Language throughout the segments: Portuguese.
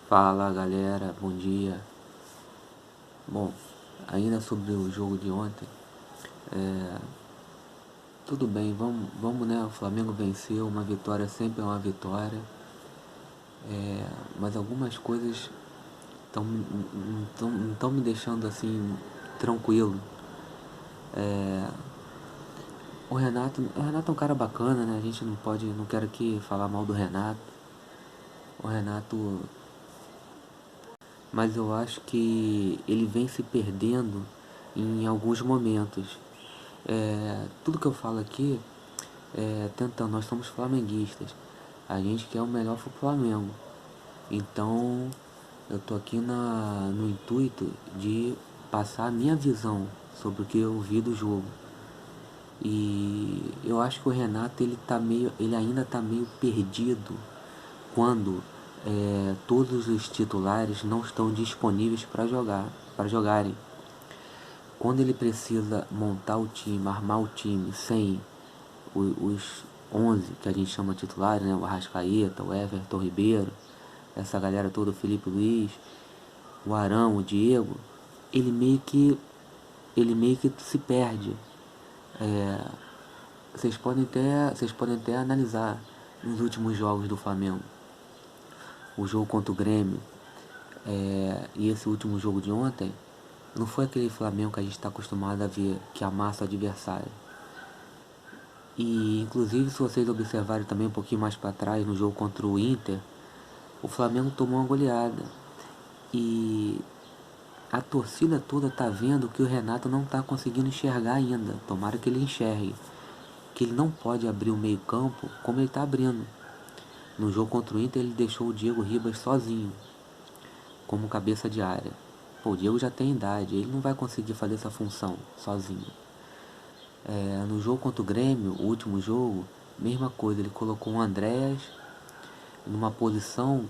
Fala galera, bom dia. Bom, ainda sobre o jogo de ontem, tudo bem, vamos né? O Flamengo venceu, uma vitória sempre é uma vitória, mas algumas coisas não estão me deixando assim tranquilo. O Renato é um cara bacana, né? A gente não quero aqui falar mal do Renato. O Renato, mas eu acho que ele vem se perdendo em alguns momentos. Tudo que eu falo aqui tentando, nós somos flamenguistas, a gente quer o melhor pro Flamengo, então eu tô aqui no intuito de passar a minha visão sobre o que eu vi do jogo. E eu acho que o Renato ele ainda tá meio perdido quando todos os titulares não estão disponíveis para jogarem. Quando ele precisa montar o time, armar o time sem os 11 que a gente chama titulares, né? O Arrascaeta, o Everton Ribeiro, essa galera toda, o Felipe Luiz, o Arão, o Diego, ele meio que ele meio que se perde. É, vocês podem até analisar nos últimos jogos do Flamengo, o jogo contra o Grêmio, e esse último jogo de ontem, não foi aquele Flamengo que a gente está acostumado a ver, que amassa o adversário. E inclusive, se vocês observarem também um pouquinho mais para trás, no jogo contra o Inter, o Flamengo tomou uma goleada. E a torcida toda tá vendo que o Renato não tá conseguindo enxergar ainda. Tomara que ele enxergue. Que ele não pode abrir o meio campo como ele tá abrindo. No jogo contra o Inter ele deixou o Diego Ribas sozinho, como cabeça de área. Pô, o Diego já tem idade, ele não vai conseguir fazer essa função sozinho. No jogo contra o Grêmio, o último jogo, mesma coisa, ele colocou o Andréas numa posição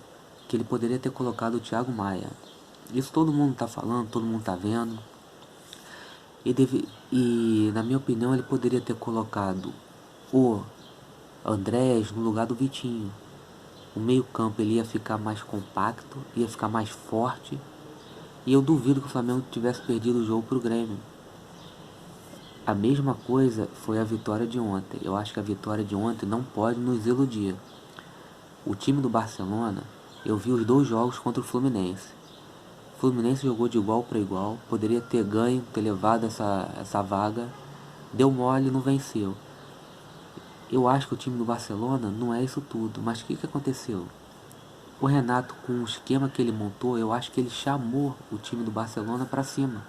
que ele poderia ter colocado o Thiago Maia. Isso todo mundo tá falando, todo mundo tá vendo. E na minha opinião ele poderia ter colocado o Andrés no lugar do Vitinho. O meio campo ele ia ficar mais compacto, ia ficar mais forte. E eu duvido que o Flamengo tivesse perdido o jogo pro Grêmio. A mesma coisa foi a vitória de ontem. Eu acho que a vitória de ontem não pode nos iludir. O time do Barcelona, eu vi os dois jogos contra o Fluminense. O Fluminense jogou de igual para igual, poderia ter ganho, ter levado essa vaga, deu mole e não venceu. Eu acho que o time do Barcelona não é isso tudo, mas o que aconteceu? O Renato, com o esquema que ele montou, eu acho que ele chamou o time do Barcelona para cima.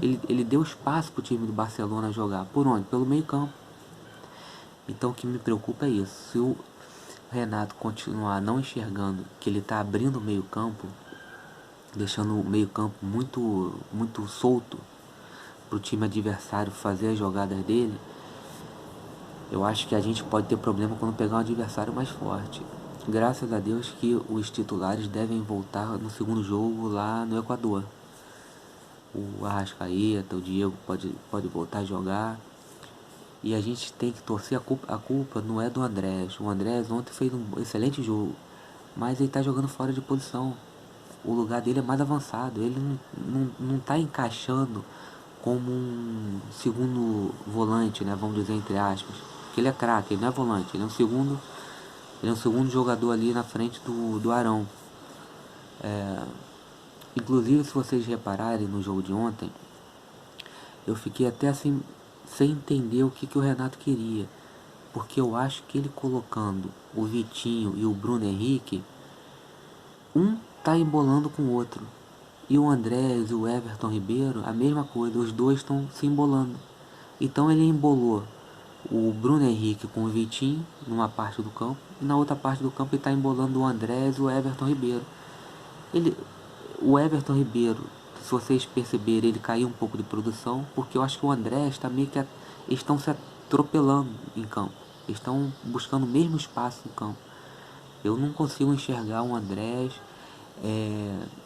Ele deu espaço para o time do Barcelona jogar. Por onde? Pelo meio campo. Então o que me preocupa é isso. Se o Renato continuar não enxergando que ele está abrindo o meio campo, deixando o meio campo muito solto para o time adversário fazer as jogadas dele, eu acho que a gente pode ter problema quando pegar um adversário mais forte. Graças a Deus que os titulares devem voltar no segundo jogo lá no Equador. O Arrascaeta, o Diego pode voltar a jogar. E a gente tem que torcer, a culpa não é do Andrés. O Andrés ontem fez um excelente jogo, mas ele está jogando fora de posição. O lugar dele é mais avançado. Ele não tá encaixando como um segundo volante, né? Vamos dizer entre aspas. Porque ele é craque, ele não é volante, ele é um segundo jogador ali na frente do Arão. Inclusive, se vocês repararem no jogo de ontem, eu fiquei até assim sem entender o que o Renato queria. Porque eu acho que ele colocando o Vitinho e o Bruno Henrique, um tá embolando com o outro. E o Andrés e o Everton Ribeiro, a mesma coisa, os dois estão se embolando. Então ele embolou o Bruno Henrique com o Vitinho numa parte do campo, e na outra parte do campo ele está embolando o Andrés e o Everton Ribeiro. Ele, o Everton Ribeiro, se vocês perceberem, ele caiu um pouco de produção, porque eu acho que o Andrés está meio que eles estão se atropelando em campo. Eles estão buscando o mesmo espaço no campo. Eu não consigo enxergar um Andrés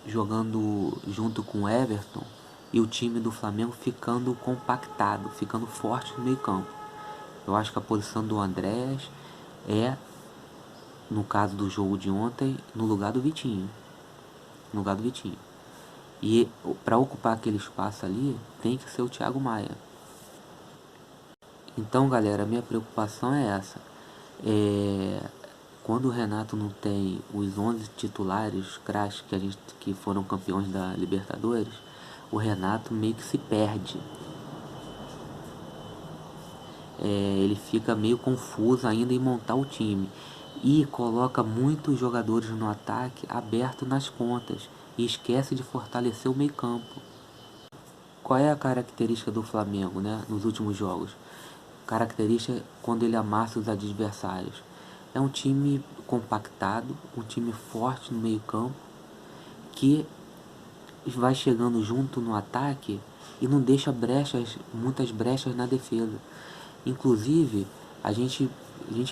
jogando junto com o Everton e o time do Flamengo ficando compactado, ficando forte no meio campo. Eu acho que a posição do Andrés é, no caso do jogo de ontem, no lugar do Vitinho. no lugar do Vitinho. E para ocupar aquele espaço ali, tem que ser o Thiago Maia. Então, galera, a minha preocupação é essa. Quando o Renato não tem os 11 titulares, craques que foram campeões da Libertadores, o Renato meio que se perde. Ele fica meio confuso ainda em montar o time. E coloca muitos jogadores no ataque aberto nas pontas. E esquece de fortalecer o meio campo. Qual é a característica do Flamengo, né, nos últimos jogos? Característica quando ele amassa os adversários. É um time compactado, um time forte no meio campo, que vai chegando junto no ataque e não deixa muitas brechas na defesa. Inclusive, a gente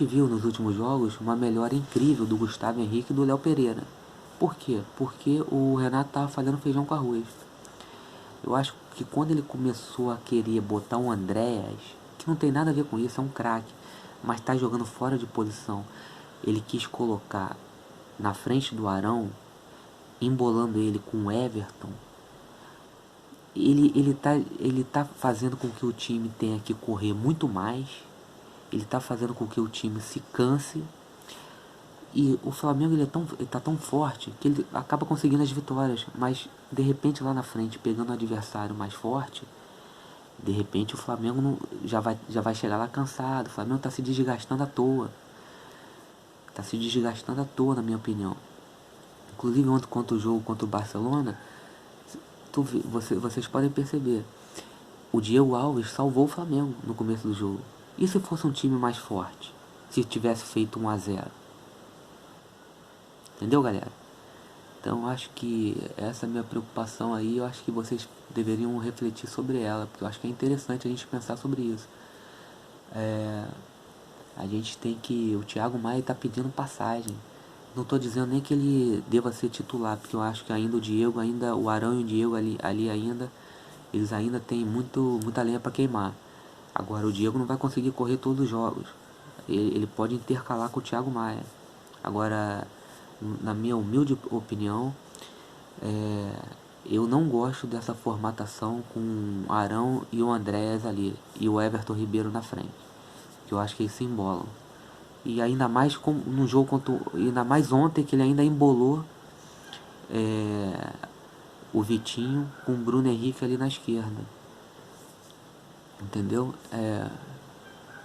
viu nos últimos jogos uma melhora incrível do Gustavo Henrique e do Léo Pereira. Por quê? Porque o Renato estava fazendo feijão com arroz. Eu acho que quando ele começou a querer botar um Andréas, que não tem nada a ver com isso, é um craque, mas está jogando fora de posição, ele quis colocar na frente do Arão, embolando ele com o Everton. Ele tá fazendo com que o time tenha que correr muito mais. Ele tá fazendo com que o time se canse. E o Flamengo ele tá tão forte que ele acaba conseguindo as vitórias. Mas de repente lá na frente, pegando um adversário mais forte, de repente o Flamengo já vai chegar lá cansado. O Flamengo tá se desgastando à toa. Tá se desgastando à toa, na minha opinião. Inclusive ontem contra o jogo contra o Barcelona, vocês podem perceber, o Diego Alves salvou o Flamengo no começo do jogo. E se fosse um time mais forte? Se tivesse feito 1-0? Entendeu, galera? Então acho que essa é a minha preocupação aí. Eu acho que vocês deveriam refletir sobre ela, porque eu acho que é interessante a gente pensar sobre isso. A gente tem que... O Thiago Maia está pedindo passagem. Não estou dizendo nem que ele deva ser titular, porque eu acho que ainda o Arão e o Diego ali ainda, eles ainda têm muita lenha para queimar. Agora o Diego não vai conseguir correr todos os jogos. Ele pode intercalar com o Thiago Maia. Agora, na minha humilde opinião, eu não gosto dessa formatação com o Arão e o Andréas ali e o Everton Ribeiro na frente, que eu acho que eles se embolam. E ainda mais no jogo ainda mais ontem, que ele ainda embolou o Vitinho com o Bruno Henrique ali na esquerda. Entendeu?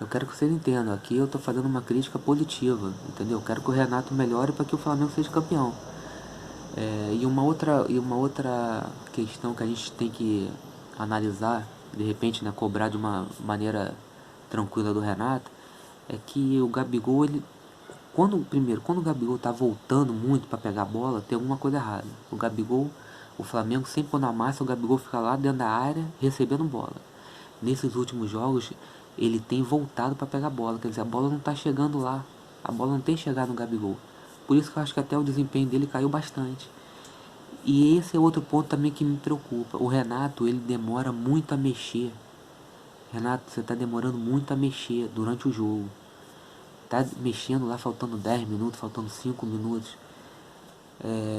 Eu quero que vocês entendam. Aqui eu tô fazendo uma crítica positiva. Entendeu? Eu quero que o Renato melhore para que o Flamengo seja campeão. E uma outra questão que a gente tem que analisar, de repente, né, cobrar de uma maneira tranquila do Renato, é que o Gabigol, quando o Gabigol tá voltando muito para pegar a bola, tem alguma coisa errada. O Flamengo sempre quando amassa, o Gabigol fica lá dentro da área recebendo bola. Nesses últimos jogos, ele tem voltado para pegar a bola, quer dizer, a bola não tá chegando lá. A bola não tem chegado no Gabigol. Por isso que eu acho que até o desempenho dele caiu bastante. E esse é outro ponto também que me preocupa. O Renato, ele demora muito a mexer. Renato, você tá demorando muito a mexer durante o jogo. Tá mexendo lá faltando 10 minutos, faltando 5 minutos.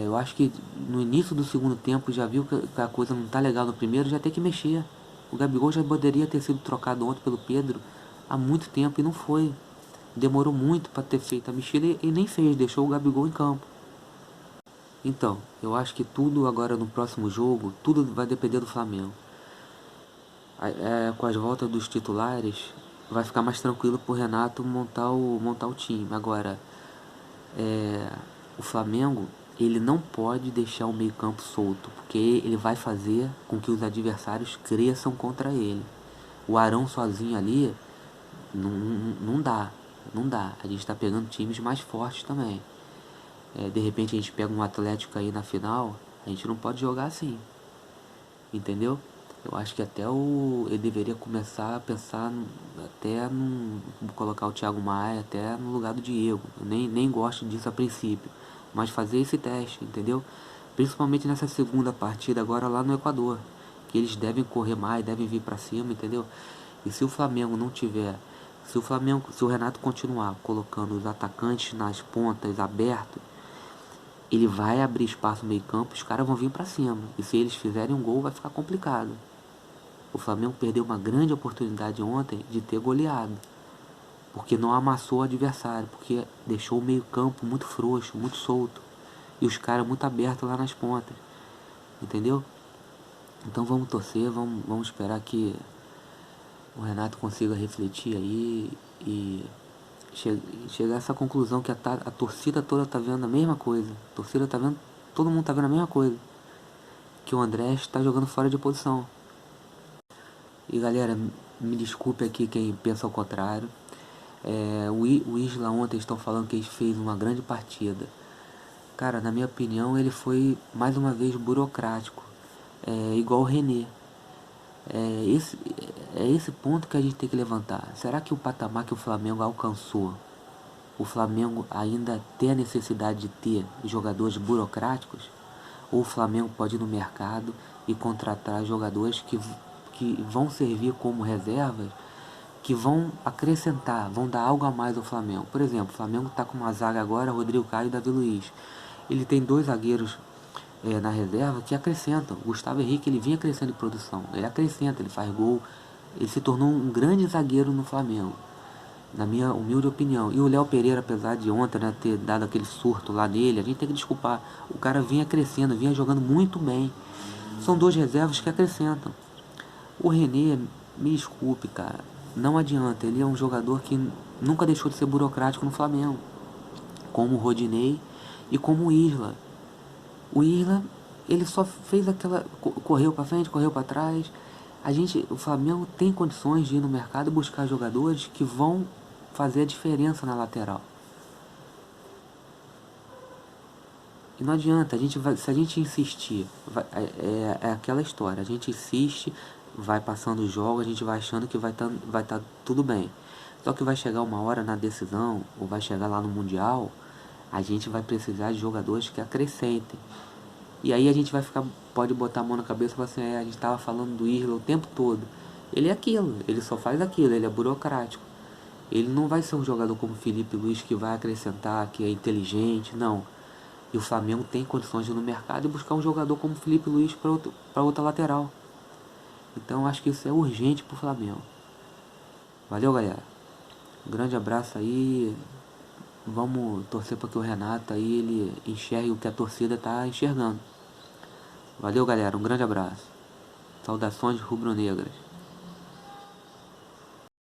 Eu acho que no início do segundo tempo já viu que a coisa não tá legal no primeiro, já tem que mexer. O Gabigol já poderia ter sido trocado ontem pelo Pedro há muito tempo e não foi. Demorou muito para ter feito a mexida e nem fez, deixou o Gabigol em campo. Então, eu acho que tudo agora no próximo jogo, tudo vai depender do Flamengo. Com as voltas dos titulares, vai ficar mais tranquilo pro Renato montar o time. Agora, o Flamengo, ele não pode deixar o meio campo solto, porque ele vai fazer com que os adversários cresçam contra ele. O Arão sozinho ali, não dá. Não dá. A gente está pegando times mais fortes também. De repente a gente pega um Atlético aí na final, a gente não pode jogar assim. Entendeu? Eu acho que ele deveria começar a pensar colocar o Thiago Maia até no lugar do Diego. Eu nem gosto disso a princípio, mas fazer esse teste, entendeu? Principalmente nessa segunda partida agora lá no Equador, que eles devem correr mais, devem vir para cima, entendeu? E se o Flamengo não tiver, se o Renato continuar colocando os atacantes nas pontas abertos, ele vai abrir espaço no meio campo, os caras vão vir para cima. E se eles fizerem um gol, vai ficar complicado. O Flamengo perdeu uma grande oportunidade ontem de ter goleado, porque não amassou o adversário, porque deixou o meio campo muito frouxo, muito solto, e os caras muito abertos lá nas pontas, entendeu? Então vamos torcer, vamos esperar que o Renato consiga refletir aí e chegar a essa conclusão que a torcida toda tá vendo a mesma coisa. A torcida tá vendo, todo mundo tá vendo a mesma coisa, que o André está jogando fora de posição. E galera, me desculpe aqui quem pensa ao contrário. O Isla ontem estão falando que ele fez uma grande partida. Cara, na minha opinião, ele foi mais uma vez burocrático. Igual o René. É esse ponto que a gente tem que levantar. Será que o patamar que o Flamengo alcançou, o Flamengo ainda tem a necessidade de ter jogadores burocráticos? Ou o Flamengo pode ir no mercado e contratar jogadores que vão servir como reservas, que vão acrescentar, vão dar algo a mais ao Flamengo? Por exemplo, o Flamengo está com uma zaga agora, Rodrigo Caio e Davi Luiz. Ele tem 2 zagueiros na reserva que acrescentam. Gustavo Henrique, ele vinha crescendo em produção, ele acrescenta, ele faz gol, ele se tornou um grande zagueiro no Flamengo, na minha humilde opinião. E o Léo Pereira, apesar de ontem, né, ter dado aquele surto lá nele, a gente tem que desculpar, o cara vinha crescendo, vinha jogando muito bem. São 2 reservas que acrescentam. O René, me desculpe, cara, não adianta, ele é um jogador que nunca deixou de ser burocrático no Flamengo, como o Rodinei e como o Isla. O Isla, ele só fez aquela, correu para frente, correu para trás. O Flamengo tem condições de ir no mercado e buscar jogadores que vão fazer a diferença na lateral. E não adianta, se a gente insistir, é aquela história, a gente insiste, vai passando os jogos, a gente vai achando que vai tá tudo bem. Só que vai chegar uma hora na decisão, ou vai chegar lá no Mundial, a gente vai precisar de jogadores que acrescentem. E aí a gente pode botar a mão na cabeça e falar assim, a gente estava falando do Isla o tempo todo. Ele é aquilo, ele só faz aquilo, ele é burocrático. Ele não vai ser um jogador como Felipe Luiz que vai acrescentar, que é inteligente, não. E o Flamengo tem condições de ir no mercado e buscar um jogador como Felipe Luiz para outra lateral. Então eu acho que isso é urgente pro Flamengo. Valeu, galera. Um grande abraço aí. Vamos torcer para que o Renato aí ele enxergue o que a torcida tá enxergando. Valeu, galera. Um grande abraço. Saudações rubro-negras.